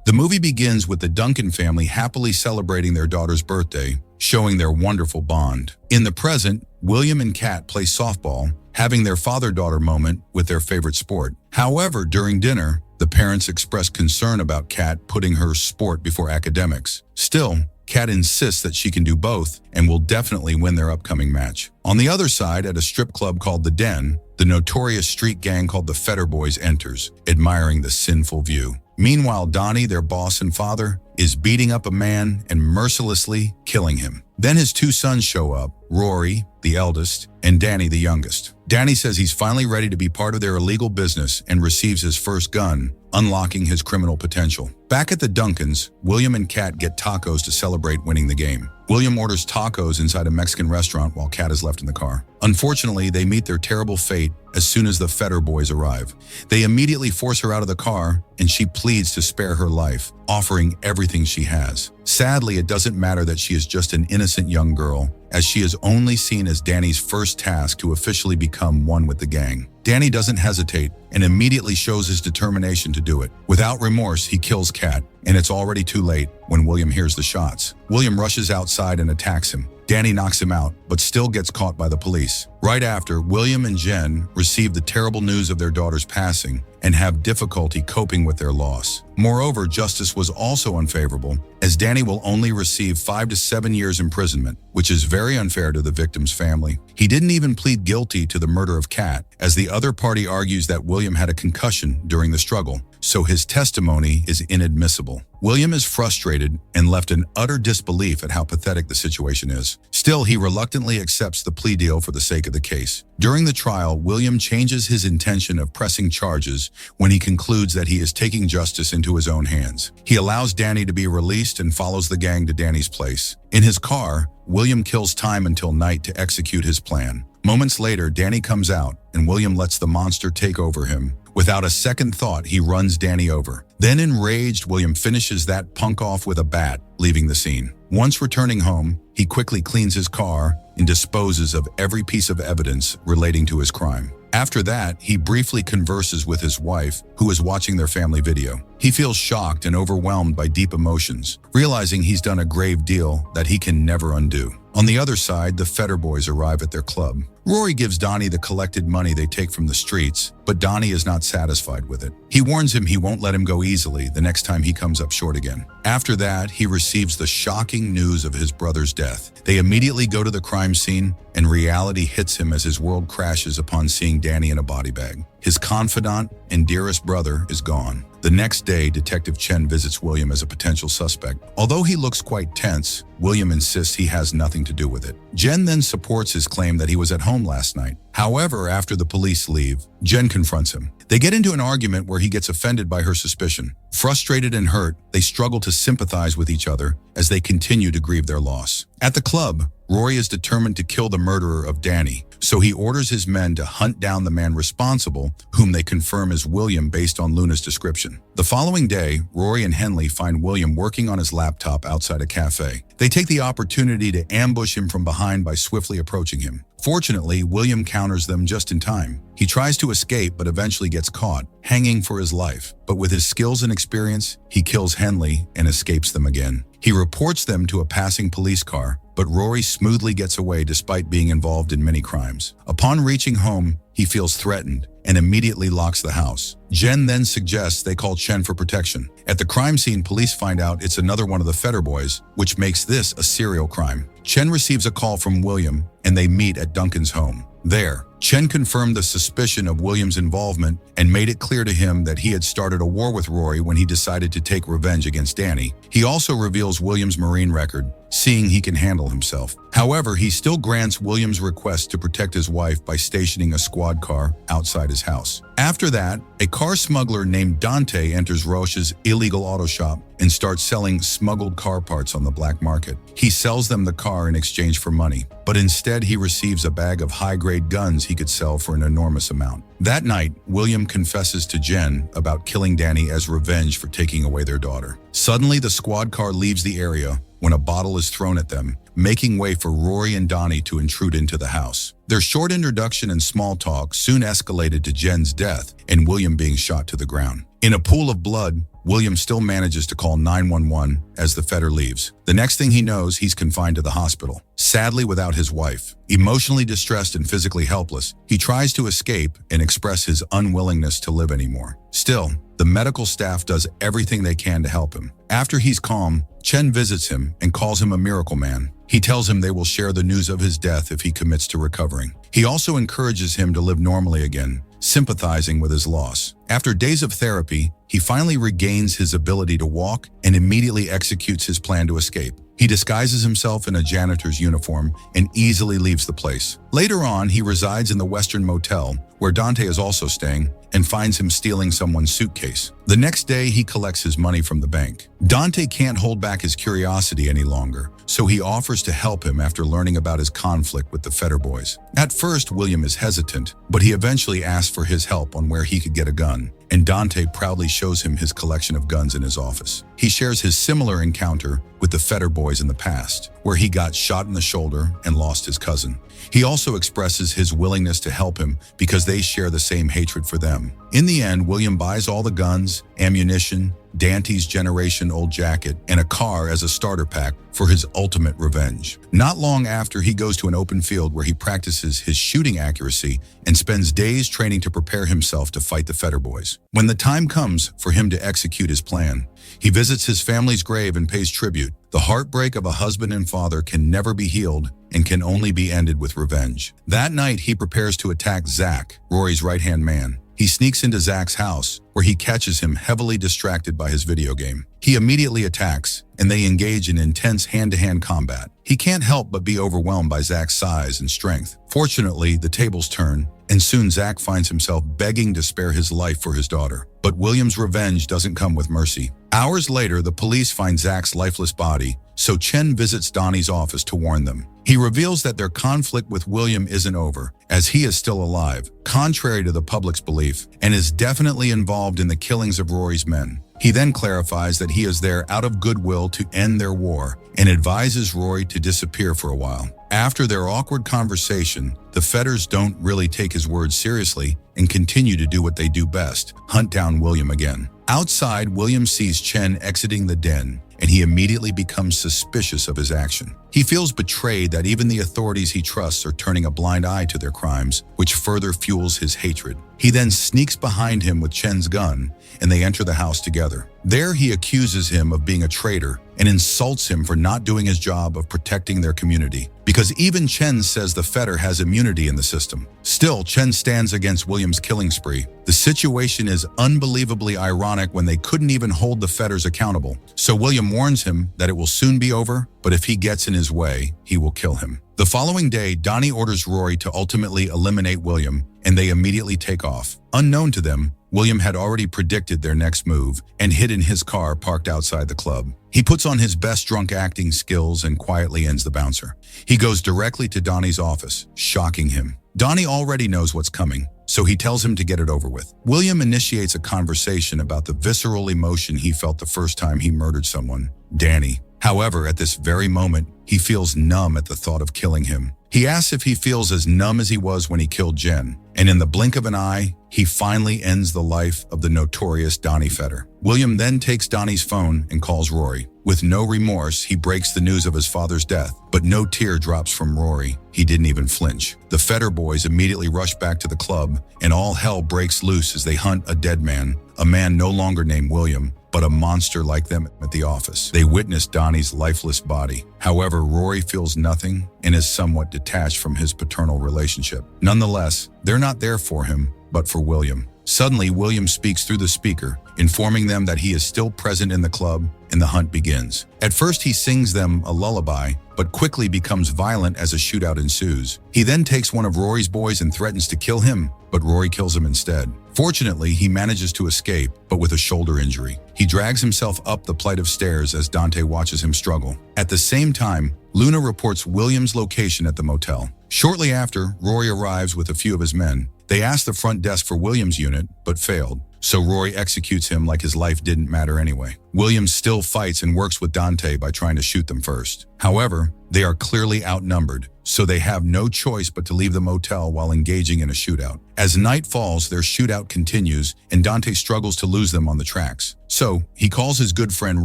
The movie begins with the Duncan family happily celebrating their daughter's birthday, showing their wonderful bond. In the present, William and Kat play softball, having their father-daughter moment with their favorite sport. However, during dinner, the parents express concern about Kat putting her sport before academics. Still, Kat insists that she can do both and will definitely win their upcoming match. On the other side, at a strip club called The Den, the notorious street gang called the Fetter Boys enters, admiring the sinful view. Meanwhile, Donnie, their boss and father, is beating up a man and mercilessly killing him. Then his two sons show up, Rory, the eldest, and Danny, the youngest. Danny says he's finally ready to be part of their illegal business and receives his first gun, unlocking his criminal potential. Back at the Duncans, William and Kat get tacos to celebrate winning the game. William orders tacos inside a Mexican restaurant while Kat is left in the car. Unfortunately, they meet their terrible fate as soon as the Fetter Boys arrive. They immediately force her out of the car, and she pleads to spare her life, offering everything she has. Sadly, it doesn't matter that she is just an innocent young girl, as she is only seen as Danny's first task to officially become one with the gang. Danny doesn't hesitate and immediately shows his determination to do it. Without remorse, he kills Kat, and it's already too late when William hears the shots. William rushes outside and attacks him. Danny knocks him out, but still gets caught by the police. Right after, William and Jen receive the terrible news of their daughter's passing and have difficulty coping with their loss. Moreover, justice was also unfavorable, as Danny will only receive 5 to 7 years imprisonment, which is very unfair to the victim's family. He didn't even plead guilty to the murder of Kat, as the other party argues that William had a concussion during the struggle, so his testimony is inadmissible. William is frustrated and left in utter disbelief at how pathetic the situation is. Still, he reluctantly accepts the plea deal for the sake of the case. During the trial, William changes his intention of pressing charges when he concludes that he is taking justice into his own hands. He allows Danny to be released and follows the gang to Danny's place. In his car, William kills time until night to execute his plan. Moments later, Danny comes out, and William lets the monster take over him. Without a second thought, he runs Danny over. Then, enraged, William finishes that punk off with a bat, leaving the scene. Once returning home, he quickly cleans his car and disposes of every piece of evidence relating to his crime. After that, he briefly converses with his wife, who is watching their family video. He feels shocked and overwhelmed by deep emotions, realizing he's done a grave deal that he can never undo. On the other side, the Fetter Boys arrive at their club. Rory gives Donnie the collected money they take from the streets, but Donnie is not satisfied with it. He warns him he won't let him go easily the next time he comes up short again. After that, he receives the shocking news of his brother's death. They immediately go to the crime scene, and reality hits him as his world crashes upon seeing Danny in a body bag. His confidant and dearest brother is gone. The next day, Detective Chen visits William as a potential suspect. Although he looks quite tense, William insists he has nothing to do with it. Jen then supports his claim that he was at home last night. However, after the police leave, Jen confronts him. They get into an argument where he gets offended by her suspicion. Frustrated and hurt, they struggle to sympathize with each other as they continue to grieve their loss. At the club, Rory is determined to kill the murderer of Danny, so he orders his men to hunt down the man responsible, whom they confirm is William based on Luna's description. The following day, Rory and Henley find William working on his laptop outside a cafe. They take the opportunity to ambush him from behind by swiftly approaching him. Fortunately, William counters them just in time. He tries to escape but eventually gets caught, hanging for his life. But with his skills and experience, he kills Henley and escapes them again. He reports them to a passing police car, but Rory smoothly gets away despite being involved in many crimes. Upon reaching home, he feels threatened and immediately locks the house. Jen then suggests they call Chen for protection. At the crime scene, police find out it's another one of the Fetter Boys, which makes this a serial crime. Chen receives a call from William, and they meet at Duncan's home. There, Chen confirmed the suspicion of William's involvement and made it clear to him that he had started a war with Rory when he decided to take revenge against Danny. He also reveals William's Marine record, seeing he can handle himself. However, he still grants William's request to protect his wife by stationing a squad car outside his house. After that, a car smuggler named Dante enters Roche's illegal auto shop and starts selling smuggled car parts on the black market. He sells them the car in exchange for money, but instead he receives a bag of high-grade guns he could sell for an enormous amount. That night, William confesses to Jen about killing Danny as revenge for taking away their daughter. Suddenly, the squad car leaves the area, when a bottle is thrown at them, making way for Rory and Donnie to intrude into the house. Their short introduction and small talk soon escalated to Jen's death and William being shot to the ground. In a pool of blood, William still manages to call 911 as the Feder leaves. The next thing he knows, he's confined to the hospital, sadly without his wife. Emotionally distressed and physically helpless, he tries to escape and express his unwillingness to live anymore. Still, the medical staff does everything they can to help him. After he's calm, Chen visits him and calls him a miracle man. He tells him they will share the news of his death if he commits to recovering. He also encourages him to live normally again, sympathizing with his loss. After days of therapy, he finally regains his ability to walk and immediately executes his plan to escape. He disguises himself in a janitor's uniform and easily leaves the place. Later on, he resides in the Western Motel, where Dante is also staying, and finds him stealing someone's suitcase. The next day, he collects his money from the bank. Dante can't hold back his curiosity any longer, so he offers to help him after learning about his conflict with the Feder boys. At first, William is hesitant, but he eventually asks for his help on where he could get a gun, and Dante proudly shows him his collection of guns in his office. He shares his similar encounter with the Feder boys in the past, where he got shot in the shoulder and lost his cousin. He also expresses his willingness to help him because they share the same hatred for them. In the end, William buys all the guns, ammunition, Dante's generation-old jacket, and a car as a starter pack for his ultimate revenge. Not long after, he goes to an open field where he practices his shooting accuracy and spends days training to prepare himself to fight the Feder boys. When the time comes for him to execute his plan, he visits his family's grave and pays tribute. The heartbreak of a husband and father can never be healed and can only be ended with revenge. That night, he prepares to attack Zach, Rory's right-hand man. He sneaks into Zach's house, where he catches him heavily distracted by his video game. He immediately attacks, and they engage in intense hand-to-hand combat. He can't help but be overwhelmed by Zach's size and strength. Fortunately, the tables turn, and soon Zach finds himself begging to spare his life for his daughter. But William's revenge doesn't come with mercy. Hours later, the police find Zach's lifeless body, so Chen visits Donnie's office to warn them. He reveals that their conflict with William isn't over, as he is still alive, contrary to the public's belief, and is definitely involved in the killings of Rory's men. He then clarifies that he is there out of goodwill to end their war, and advises Rory to disappear for a while. After their awkward conversation, the Feders don't really take his words seriously and continue to do what they do best, hunt down William again. Outside, William sees Chen exiting the den, and he immediately becomes suspicious of his action. He feels betrayed that even the authorities he trusts are turning a blind eye to their crimes, which further fuels his hatred. He then sneaks behind him with Chen's gun, and they enter the house together. There, he accuses him of being a traitor and insults him for not doing his job of protecting their community, because even Chen says the Feder has immunity in the system. Still, Chen stands against William's killing spree. The situation is unbelievably ironic when they couldn't even hold the Feders accountable, so William warns him that it will soon be over, but if he gets in his way, he will kill him. The following day, Donnie orders Rory to ultimately eliminate William, and they immediately take off. Unknown to them, William had already predicted their next move and hid in his car parked outside the club. He puts on his best drunk acting skills and quietly ends the bouncer. He goes directly to Donnie's office, shocking him. Donnie already knows what's coming, so he tells him to get it over with. William initiates a conversation about the visceral emotion he felt the first time he murdered someone, Danny. However, at this very moment, he feels numb at the thought of killing him. He asks if he feels as numb as he was when he killed Jen, and in the blink of an eye, he finally ends the life of the notorious Donnie Feder. William then takes Donnie's phone and calls Rory. With no remorse, he breaks the news of his father's death, but no tear drops from Rory. He didn't even flinch. The Feder boys immediately rush back to the club, and all hell breaks loose as they hunt a dead man, a man no longer named William, but a monster like them at the office. They witness Donnie's lifeless body. However, Rory feels nothing and is somewhat detached from his paternal relationship. Nonetheless, they're not there for him, but for William. Suddenly, William speaks through the speaker, informing them that he is still present in the club, and the hunt begins. At first, he sings them a lullaby, but quickly becomes violent as a shootout ensues. He then takes one of Rory's boys and threatens to kill him, but Rory kills him instead. Fortunately, he manages to escape, but with a shoulder injury. He drags himself up the flight of stairs as Dante watches him struggle. At the same time, Luna reports William's location at the motel. Shortly after, Rory arrives with a few of his men. They ask the front desk for William's unit, but failed. so Rory executes him like his life didn't matter anyway. William still fights and works with Dante by trying to shoot them first. However, they are clearly outnumbered, so they have no choice but to leave the motel while engaging in a shootout. As night falls, their shootout continues, and Dante struggles to lose them on the tracks. So, he calls his good friend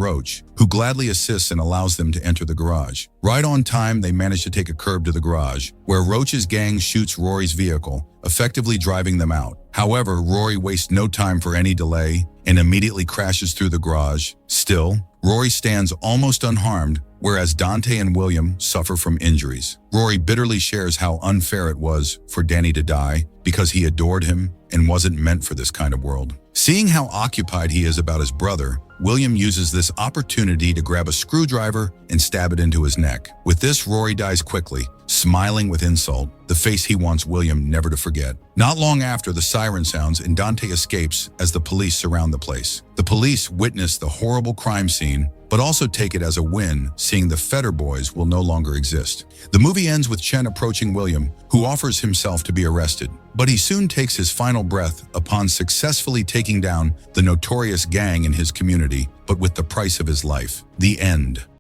Roach, who gladly assists and allows them to enter the garage. Right on time, they manage to take a curb to the garage, where Roach's gang shoots Rory's vehicle, effectively driving them out. However, Rory wastes no time for any delay and immediately crashes through the garage. Still, Rory stands almost unharmed, whereas Dante and William suffer from injuries. Rory bitterly shares how unfair it was for Danny to die because he adored him and wasn't meant for this kind of world. Seeing how occupied he is about his brother, William uses this opportunity to grab a screwdriver and stab it into his neck. With this, Rory dies quickly, smiling with insult, the face he wants William never to forget. Not long after, the siren sounds and Dante escapes as the police surround the place. The police witness the horrible crime scene, but also take it as a win, seeing the Fetter Boys will no longer exist. The movie ends with Chen approaching William, who offers himself to be arrested. But he soon takes his final breath upon successfully taking down the notorious gang in his community, but with the price of his life. The end.